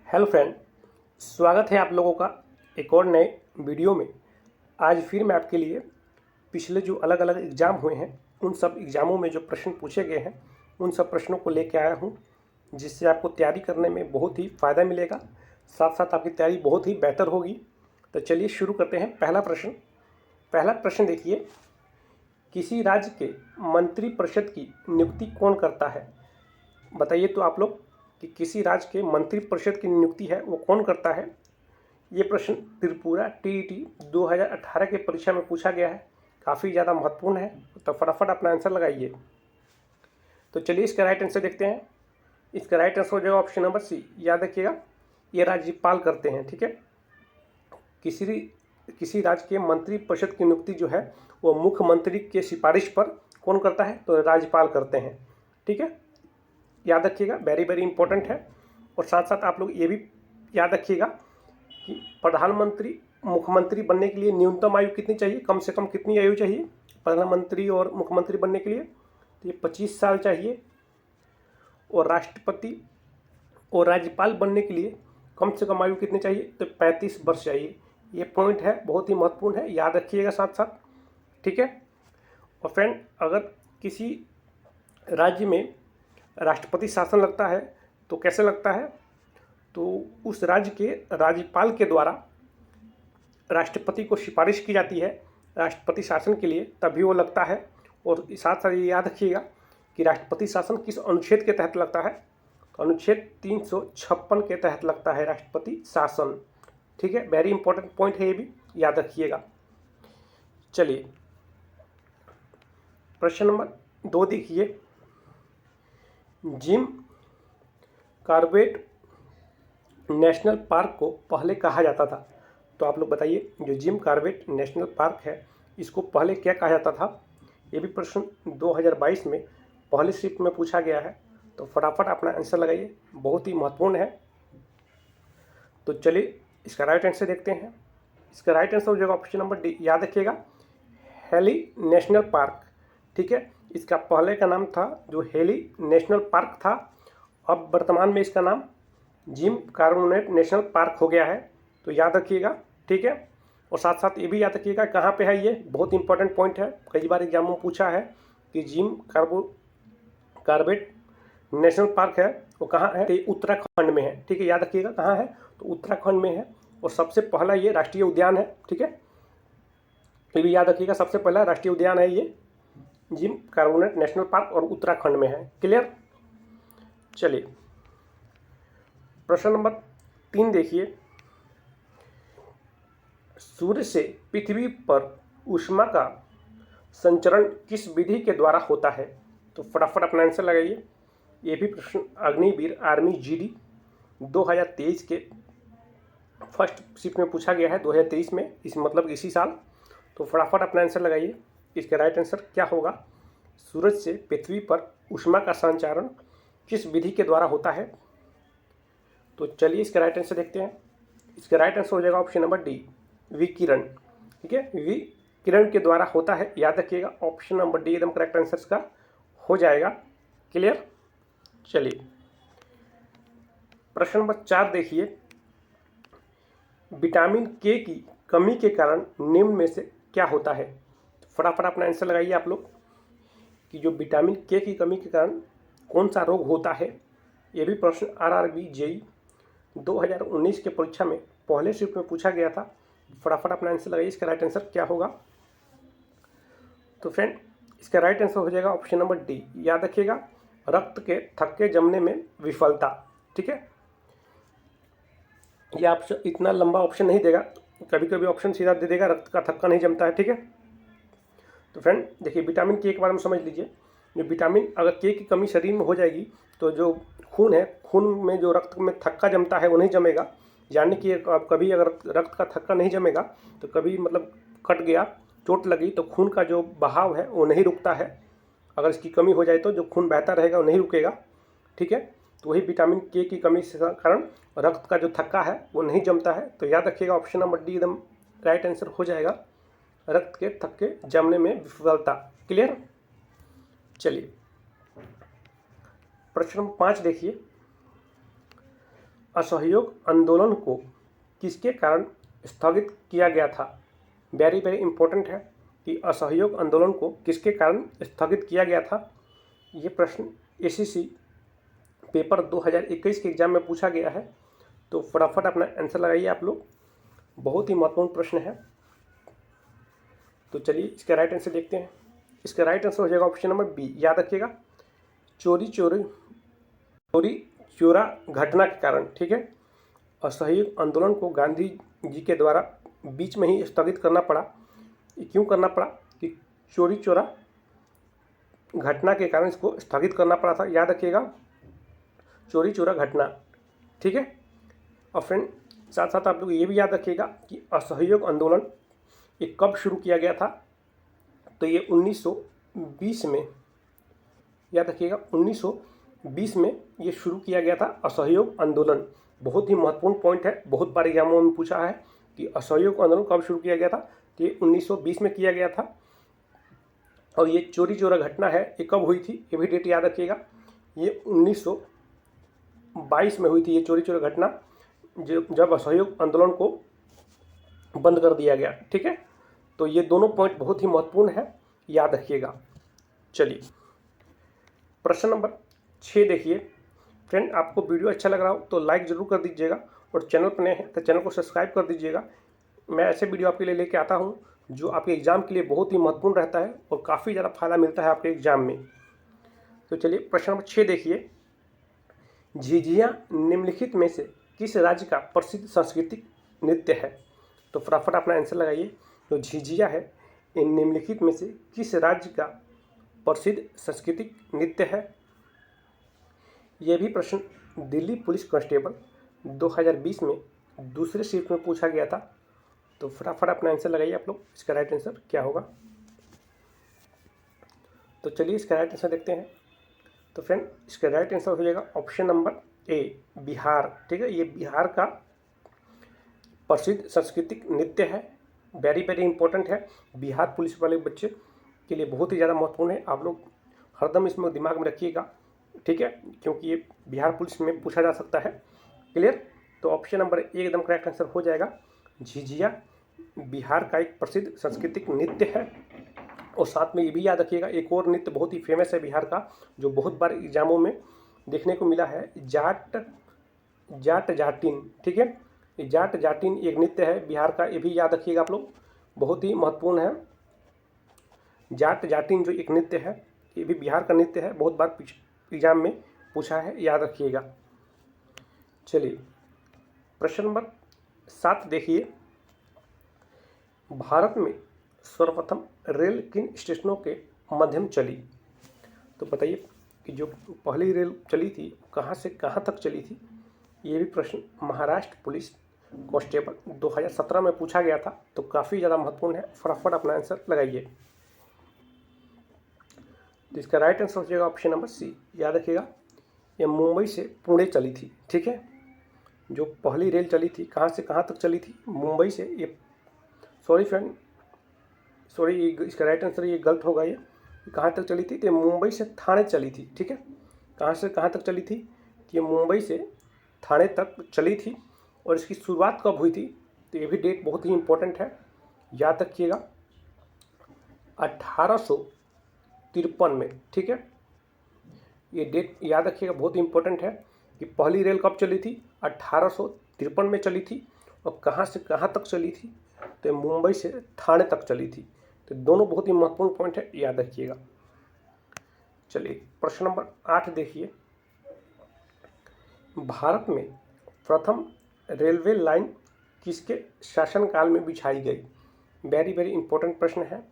Hello friend, स्वागत है आप लोगों का एक और नए वीडियो में। आज फिर मैं आपके लिए पिछले जो अलग अलग एग्ज़ाम हुए हैं उन सब एग्ज़ामों में जो प्रश्न पूछे गए हैं उन सब प्रश्नों को लेकर आया हूं, जिससे आपको तैयारी करने में बहुत ही फ़ायदा मिलेगा, साथ साथ आपकी तैयारी बहुत ही बेहतर होगी। तो चलिए शुरू करते हैं। पहला प्रश्न देखिए, किसी राज्य के मंत्रिपरिषद की नियुक्ति कौन करता है? बताइए तो आप लोग कि किसी राज्य के मंत्रिपरिषद की नियुक्ति है वो कौन करता है। ये प्रश्न त्रिपुरा टीईटी 2018 के परीक्षा में पूछा गया है, काफ़ी ज़्यादा महत्वपूर्ण है, तो फटाफट अपना आंसर लगाइए। तो चलिए इसका राइट आंसर देखते हैं। इसका राइट आंसर हो जाएगा ऑप्शन नंबर सी। याद रखिएगा, ये राज्यपाल करते हैं। ठीक है, किसी राज्य के मंत्रिपरिषद की नियुक्ति जो है वो मुख्यमंत्री के सिफारिश पर कौन करता है? तो राज्यपाल करते हैं। ठीक है, याद रखिएगा, वेरी वेरी इंपॉर्टेंट है। और साथ साथ आप लोग ये भी याद रखिएगा कि प्रधानमंत्री मुख्यमंत्री बनने के लिए न्यूनतम आयु कितनी चाहिए, कम से कम कितनी आयु चाहिए प्रधानमंत्री और मुख्यमंत्री बनने के लिए? तो ये 25 साल चाहिए। और राष्ट्रपति और राज्यपाल बनने के लिए कम से कम आयु कितनी चाहिए? तो 35 वर्ष चाहिए। ये पॉइंट है, बहुत ही महत्वपूर्ण है, याद रखिएगा साथ साथ। ठीक है। और फ्रेंड, अगर किसी राज्य में राष्ट्रपति शासन लगता है तो कैसे लगता है? तो उस राज्य के राज्यपाल के द्वारा राष्ट्रपति को सिफारिश की जाती है राष्ट्रपति शासन के लिए, तभी वो लगता है। और साथ साथ ये याद रखिएगा कि राष्ट्रपति शासन किस अनुच्छेद के तहत लगता है? तो अनुच्छेद 356 के तहत लगता है राष्ट्रपति शासन। ठीक है, वेरी इंपॉर्टेंट पॉइंट है, ये भी याद रखिएगा। चलिए प्रश्न नंबर 2 देखिए, जिम कॉर्बेट नेशनल पार्क को पहले कहा जाता था। तो आप लोग बताइए, जो जिम कॉर्बेट नेशनल पार्क है इसको पहले क्या कहा जाता था? ये भी प्रश्न 2022 में पहले शिफ्ट में पूछा गया है, तो फटाफट अपना आंसर लगाइए, बहुत ही महत्वपूर्ण है। तो चलिए इसका राइट आंसर देखते हैं। इसका राइट आंसर हो जाएगा ऑप्शन नंबर डी। याद रखिएगा, हेली नेशनल पार्क। ठीक है, इसका पहले का नाम था जो हेली नेशनल पार्क था, अब वर्तमान में इसका नाम जिम कॉर्बेट नेशनल पार्क हो गया है। तो याद रखिएगा। ठीक है, और साथ साथ ये भी याद रखिएगा कहाँ पे है, ये बहुत इंपॉर्टेंट पॉइंट है, कई बार एग्जाम में पूछा है कि जिम कॉर्बेट नेशनल पार्क है वो कहाँ है? तो उत्तराखंड में है। ठीक है, याद रखिएगा कहाँ है, तो उत्तराखंड में है। और सबसे पहला ये राष्ट्रीय उद्यान है। ठीक है, ये भी याद रखिएगा, सबसे पहला राष्ट्रीय उद्यान है ये जिम कॉर्बेट नेशनल पार्क, और उत्तराखंड में है। क्लियर। चलिए प्रश्न नंबर 3 देखिए, सूर्य से पृथ्वी पर ऊष्मा का संचरण किस विधि के द्वारा होता है? तो फटाफट अपना आंसर लगाइए। ये भी प्रश्न अग्निवीर आर्मी जीडी 2023 के फर्स्ट शिफ्ट में पूछा गया है, 2023 में, इस मतलब इसी साल। तो फटाफट अपना आंसर लगाइए। इसका राइट आंसर क्या होगा? सूरज से पृथ्वी पर ऊष्मा का संचारण किस विधि के द्वारा होता है? तो चलिए इसका राइट आंसर देखते हैं। इसका राइट आंसर हो जाएगा ऑप्शन नंबर डी, विकिरण। ठीक है, विकिरण के द्वारा होता है। याद रखिएगा, ऑप्शन नंबर डी एकदम करेक्ट आंसर का हो जाएगा। क्लियर। चलिए प्रश्न नंबर 4 देखिए, विटामिन के की कमी के कारण निम्न में से क्या होता है? फटाफट अपना आंसर लगाइए आप लोग कि जो विटामिन के की कमी के कारण कौन सा रोग होता है। ये भी प्रश्न आरआरबी जेई 2019 के परीक्षा में पहले शिफ्ट में पूछा गया था। फटाफट अपना आंसर लगाइए, इसका राइट आंसर क्या होगा? तो फ्रेंड, इसका राइट आंसर हो जाएगा ऑप्शन नंबर डी। याद रखिएगा, रक्त के थक्के जमने में विफलता। ठीक है, ये आप इतना लंबा ऑप्शन नहीं देगा, कभी कभी ऑप्शन सीधा दे देगा रक्त का थक्का नहीं जमता है। ठीक है, तो फ्रेंड देखिए, विटामिन के बारे में समझ लीजिए। जो विटामिन अगर के की कमी शरीर में हो जाएगी तो जो खून है, खून में जो रक्त में थक्का जमता है वो नहीं जमेगा। यानी कि कभी अगर रक्त का थक्का नहीं जमेगा तो कभी मतलब कट गया, चोट लगी, तो खून का जो बहाव है वो नहीं रुकता है। अगर इसकी कमी हो जाए तो जो खून बहता रहेगा वो नहीं रुकेगा। ठीक है, तो वही विटामिन के की कमी के कारण रक्त का जो थक्का है वो नहीं जमता है। तो याद रखिएगा, ऑप्शन नंबर डी एकदम राइट आंसर हो जाएगा, रक्त के थक्के जमने में विफलता। क्लियर। चलिए प्रश्न नंबर 5 देखिए, असहयोग आंदोलन को किसके कारण स्थगित किया गया था? वेरी वेरी इंपॉर्टेंट है कि असहयोग आंदोलन को किसके कारण स्थगित किया गया था। ये प्रश्न एसएससी पेपर 2021 के एग्जाम में पूछा गया है, तो फटाफट अपना आंसर लगाइए आप लोग। बहुत ही महत्वपूर्ण प्रश्न है। तो चलिए इसका राइट आंसर देखते हैं। इसका राइट आंसर हो जाएगा ऑप्शन नंबर बी। याद रखिएगा, चोरी चोरा घटना के कारण, ठीक है। असहयोग आंदोलन को गांधी जी के द्वारा बीच में ही स्थगित करना पड़ा। ये क्यों करना पड़ा कि चोरी चोरा घटना के कारण इसको स्थगित करना पड़ा था। याद रखिएगा, चोरी चोरा घटना, ठीक है। और फ्रेंड साथ साथ आप लोग ये भी याद रखिएगा कि असहयोग आंदोलन ये कब शुरू किया गया था। तो ये 1920 में, याद रखिएगा 1920 में ये शुरू किया गया था असहयोग आंदोलन। बहुत ही महत्वपूर्ण पॉइंट है, बहुत बार एग्जामों में पूछा है कि असहयोग आंदोलन कब शुरू किया गया था। तो ये 1920 में किया गया था। और ये चोरी चोरा घटना है, ये कब हुई थी, ये भी डेट याद रखिएगा। ये 1922 में हुई थी ये चोरी चोरा घटना, जब असहयोग आंदोलन को बंद कर दिया गया, ठीक है। तो ये दोनों पॉइंट बहुत ही महत्वपूर्ण है, याद रखिएगा। चलिए प्रश्न नंबर 6 देखिए। फ्रेंड आपको वीडियो अच्छा लग रहा हो तो लाइक ज़रूर कर दीजिएगा, और चैनल पर नए हैं तो चैनल को सब्सक्राइब कर दीजिएगा। मैं ऐसे वीडियो आपके लिए लेके आता हूँ जो आपके एग्ज़ाम के लिए बहुत ही महत्वपूर्ण रहता है और काफ़ी ज़्यादा फायदा मिलता है आपके एग्ज़ाम में। तो चलिए प्रश्न नंबर 6 देखिए। झिझिया निम्नलिखित में से किस राज्य का प्रसिद्ध सांस्कृतिक नृत्य है? तो फटाफट अपना आंसर लगाइए। जो झिझिया है, इन निम्नलिखित में से किस राज्य का प्रसिद्ध सांस्कृतिक नृत्य है? यह भी प्रश्न दिल्ली पुलिस कांस्टेबल 2020 में दूसरे शिफ्ट में पूछा गया था। तो फटाफट अपना आंसर लगाइए आप लोग, इसका राइट आंसर क्या होगा। तो चलिए इसका राइट आंसर देखते हैं। तो फ्रेंड इसका राइट आंसर हो जाएगा ऑप्शन नंबर ए, बिहार, ठीक है। ये बिहार का प्रसिद्ध सांस्कृतिक नृत्य है, वेरी वेरी इंपॉर्टेंट है। बिहार पुलिस वाले बच्चे के लिए बहुत ही ज़्यादा महत्वपूर्ण है। आप लोग हरदम इसमें दिमाग में रखिएगा, ठीक है, क्योंकि ये बिहार पुलिस में पूछा जा सकता है। क्लियर? तो ऑप्शन नंबर ए एकदम करेक्ट आंसर हो जाएगा। झिझिया बिहार का एक प्रसिद्ध सांस्कृतिक नृत्य है। और साथ में ये भी याद रखिएगा, एक और नृत्य बहुत ही फेमस है बिहार का, जो बहुत बार एग्जामों में देखने को मिला है, जाट जाटिन, ठीक है। ये जाट जाटिन एक नृत्य है बिहार का, ये भी याद रखिएगा आप लोग, बहुत ही महत्वपूर्ण है। जाट जाटिन जो एक नृत्य है, ये भी बिहार का नृत्य है, बहुत बार एग्जाम में पूछा है, याद रखिएगा। चलिए प्रश्न नंबर 7 देखिए। भारत में सर्वप्रथम रेल किन स्टेशनों के माध्यम चली? तो बताइए कि जो पहली रेल चली थी कहाँ से कहाँ तक चली थी। ये भी प्रश्न महाराष्ट्र पुलिस कांस्टेबल 2017 में पूछा गया था, तो काफ़ी ज़्यादा महत्वपूर्ण है। फटाफट अपना आंसर लगाइए। तो इसका राइट आंसर हो जाएगा ऑप्शन नंबर सी। याद रखिएगा, ये मुंबई से पुणे चली थी, ठीक है। जो पहली रेल चली थी कहाँ से कहाँ तक चली थी? मुंबई से। ये सॉरी फ्रेंड, सॉरी, इसका राइट आंसर ये गलत होगा। ये कहाँ तक चली थी? तो मुंबई से थाने चली थी, ठीक है। कहाँ से कहाँ तक चली थी? ये मुंबई से थाने तक चली थी। और इसकी शुरुआत कब हुई थी? तो ये भी डेट बहुत ही इम्पोर्टेंट है, याद रखिएगा, 1853 में, ठीक है। ये डेट याद रखिएगा, बहुत ही इम्पोर्टेंट है कि पहली रेल कब चली थी? 1853 में चली थी। और कहाँ से कहाँ तक चली थी? तो मुंबई से थाने तक चली थी। तो दोनों बहुत ही महत्वपूर्ण पॉइंट है, याद रखिएगा। चलिए प्रश्न नंबर 8 देखिए। भारत में प्रथम रेलवे लाइन किसके शासनकाल में बिछाई गई? वेरी वेरी इंपॉर्टेंट प्रश्न है,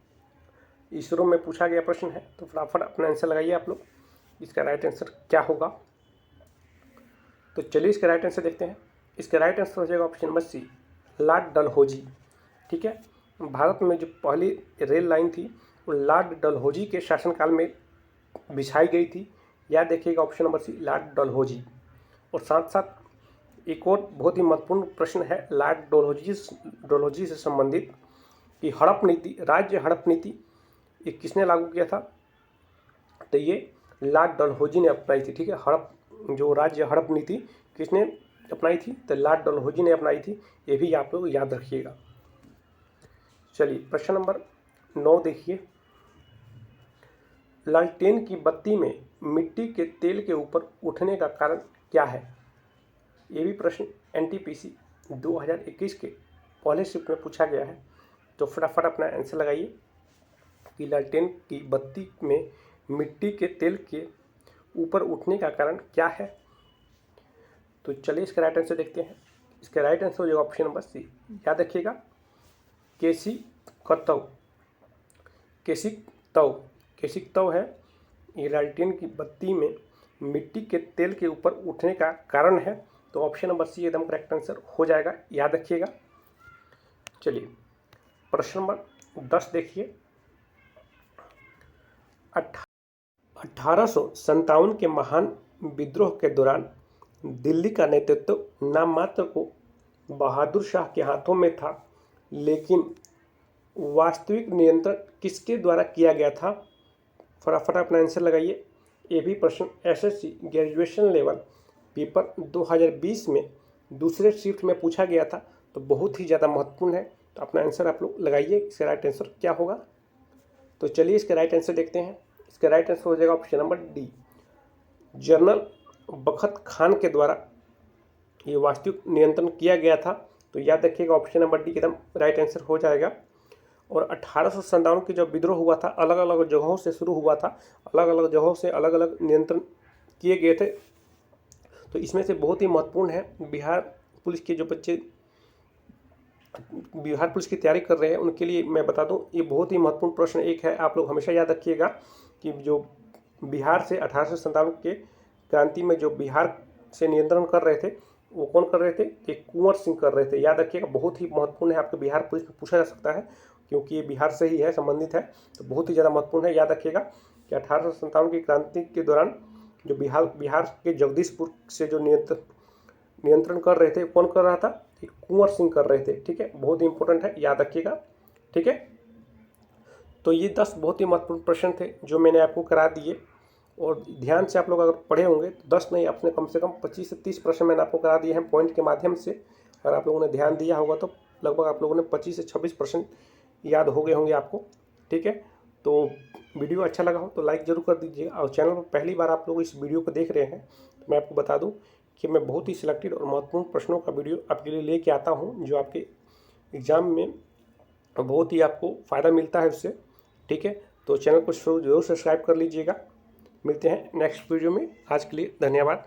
इसरो में पूछा गया प्रश्न है। तो फटाफट अपना आंसर लगाइए आप लोग, इसका राइट आंसर क्या होगा। तो चलिए इसका राइट आंसर देखते हैं। इसका राइट आंसर हो जाएगा option number C, Lord Dalhousie, ठीक है। भारत में जो पहली रेल लाइन थी वो लॉर्ड डलहौजी के शासनकाल में बिछाई गई थी। याद देखिएगा option number C, Lord Dalhousie. और साथ साथ एक और बहुत ही महत्वपूर्ण प्रश्न है लॉर्ड डलहौजी से संबंधित कि हड़प नीति, राज्य हड़प नीति, ये किसने लागू किया था? तो ये लॉर्ड डलहौजी ने अपनाई थी, ठीक है। हड़प, जो राज्य हड़प नीति किसने अपनाई थी? तो लॉर्ड डलहौजी ने अपनाई थी। ये भी आप लोग याद रखिएगा। चलिए प्रश्न नंबर 9 देखिए। लालटेन की बत्ती में मिट्टी के तेल के ऊपर उठने का कारण क्या है? ये भी प्रश्न एनटीपीसी 2021 के पहले शिफ्ट में पूछा गया है। तो फटाफट अपना आंसर लगाइए कि लालटेन की बत्ती में मिट्टी के तेल के ऊपर उठने का कारण क्या है। तो चलिए इसका राइट आंसर देखते हैं। इसका राइट आंसर हो जाएगा ऑप्शन नंबर सी। याद रखिएगा, केशिकतव। केशिकतव है, ये लालटेन की बत्ती में मिट्टी के तेल के ऊपर उठने का कारण है। तो ऑप्शन नंबर सी एकदम करेक्ट आंसर हो जाएगा, याद रखिएगा। चलिए प्रश्न नंबर 10 देखिए। 1857 के महान विद्रोह के दौरान दिल्ली का नेतृत्व नाम मात्र को बहादुर शाह के हाथों में था, लेकिन वास्तविक नियंत्रण किसके द्वारा किया गया था? फटाफट अपना आंसर लगाइए। ये भी प्रश्न एसएससी ग्रेजुएशन लेवल पेपर 2020 में दूसरे शिफ्ट में पूछा गया था। तो बहुत ही ज़्यादा महत्वपूर्ण है। तो अपना आंसर आप लोग लगाइए, इसका राइट आंसर क्या होगा। तो चलिए इसका राइट आंसर देखते हैं। इसका राइट आंसर हो जाएगा ऑप्शन नंबर डी। जनरल बखत खान के द्वारा ये वास्तविक नियंत्रण किया गया था। तो याद रखिएगा ऑप्शन नंबर डी एकदम राइट आंसर हो जाएगा। और 1857 की जो विद्रोह हुआ था, अलग अलग जगहों से शुरू हुआ था, अलग अलग जगहों से अलग अलग नियंत्रण किए गए थे। तो इसमें से बहुत ही महत्वपूर्ण है, बिहार पुलिस के जो बच्चे बिहार पुलिस की तैयारी कर रहे हैं उनके लिए मैं बता दूं, ये बहुत ही महत्वपूर्ण प्रश्न एक है। आप लोग हमेशा याद रखिएगा कि जो बिहार से 1857 के क्रांति में जो बिहार से नियंत्रण कर रहे थे वो कौन कर रहे थे? कि कुंवर सिंह कर रहे थे। याद रखिएगा, बहुत ही महत्वपूर्ण है, आपके बिहार पुलिस में पूछा जा सकता है क्योंकि ये बिहार से ही है, संबंधित है। तो बहुत ही ज़्यादा महत्वपूर्ण है। याद रखिएगा कि 1857 की क्रांति के दौरान जो बिहार के जगदीशपुर से जो नियंत्रण कर रहे थे, कौन कर रहा था? कुंवर सिंह कर रहे थे। ठीक है, बहुत ही इंपॉर्टेंट है, याद रखिएगा। ठीक है, तो ये 10 बहुत ही महत्वपूर्ण प्रश्न थे जो मैंने आपको करा दिए। और ध्यान से आप लोग अगर पढ़े होंगे तो 10 नहीं, आपने कम से कम 25 से 30 प्रश्न मैंने आपको करा दिए हैं पॉइंट के माध्यम से। अगर आप लोगों ने ध्यान दिया होगा तो लगभग आप लोगों ने 25 से 26 प्रश्न याद हो गए होंगे आपको। ठीक है, तो वीडियो अच्छा लगा हो तो लाइक ज़रूर कर दीजिए। और चैनल पर पहली बार आप लोग इस वीडियो को देख रहे हैं तो मैं आपको बता दूं कि मैं बहुत ही सिलेक्टेड और महत्वपूर्ण प्रश्नों का वीडियो आपके लिए लेके आता हूं, जो आपके एग्ज़ाम में बहुत ही आपको फ़ायदा मिलता है उससे। ठीक है, तो चैनल को जरूर सब्सक्राइब कर लीजिएगा। मिलते हैं नेक्स्ट वीडियो में। आज के लिए धन्यवाद।